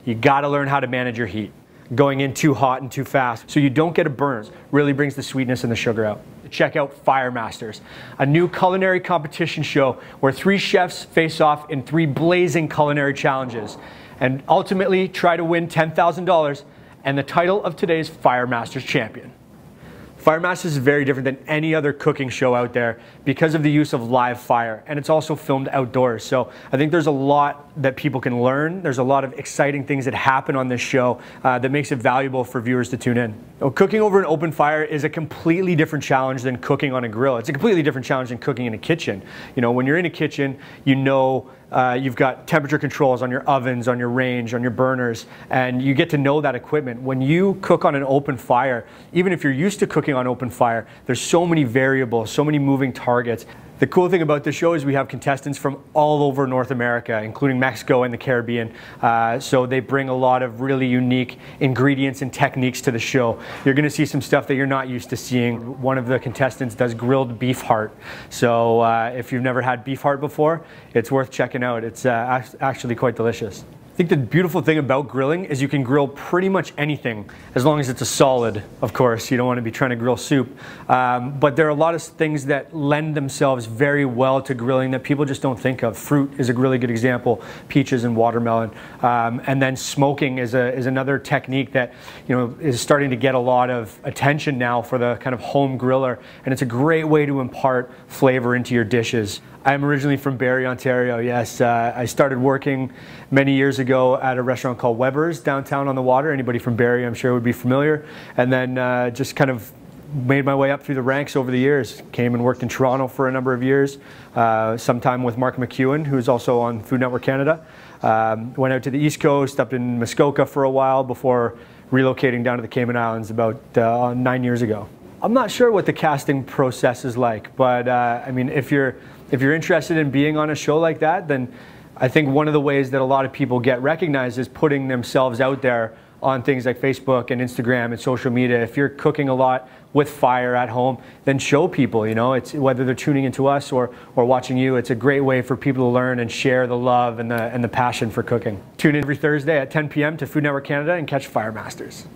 you gotta learn how to manage your heat. Going in too hot and too fast so you don't get a burn really brings the sweetness and the sugar out. Check out Fire Masters, a new culinary competition show where 3 chefs face off in 3 blazing culinary challenges and ultimately try to win $10,000 and the title of today's Fire Masters champion. Fire Masters is very different than any other cooking show out there because of the use of live fire, and it's also filmed outdoors. So I think there's a lot that people can learn. There's a lot of exciting things that happen on this show that makes it valuable for viewers to tune in. Now, cooking over an open fire is a completely different challenge than cooking on a grill. It's a completely different challenge than cooking in a kitchen. You know, when you're in a kitchen, you know you've got temperature controls on your ovens, on your range, on your burners, and you get to know that equipment. When you cook on an open fire, even if you're used to cooking on open fire, there's so many variables, so many moving targets. The cool thing about this show is we have contestants from all over North America, including Mexico and the Caribbean. So they bring a lot of really unique ingredients and techniques to the show. You're gonna see some stuff that you're not used to seeing. One of the contestants does grilled beef heart. So if you've never had beef heart before, it's worth checking out. It's actually quite delicious. I think the beautiful thing about grilling is you can grill pretty much anything, as long as it's a solid, of course. You don't want to be trying to grill soup. But there are a lot of things that lend themselves very well to grilling that people just don't think of. Fruit is a really good example, peaches and watermelon. And then smoking is another technique that, you know, is starting to get a lot of attention now for the kind of home griller. And it's a great way to impart flavor into your dishes. I'm originally from Barrie, Ontario, yes. I started working many years ago at a restaurant called Weber's downtown on the water. Anybody from Barrie, I'm sure, would be familiar. And then just kind of made my way up through the ranks over the years. Came and worked in Toronto for a number of years, sometime with Mark McEwen, who's also on Food Network Canada. Went out to the East Coast, up in Muskoka for a while before relocating down to the Cayman Islands about 9 years ago. I'm not sure what the casting process is like, but I mean, if you're interested in being on a show like that, then I think one of the ways that a lot of people get recognized is putting themselves out there on things like Facebook and Instagram and social media. If you're cooking a lot with fire at home, then show people, you know, it's whether they're tuning into us or watching you, it's a great way for people to learn and share the love and the passion for cooking. Tune in every Thursday at 10 p.m. to Food Network Canada and catch Fire Masters.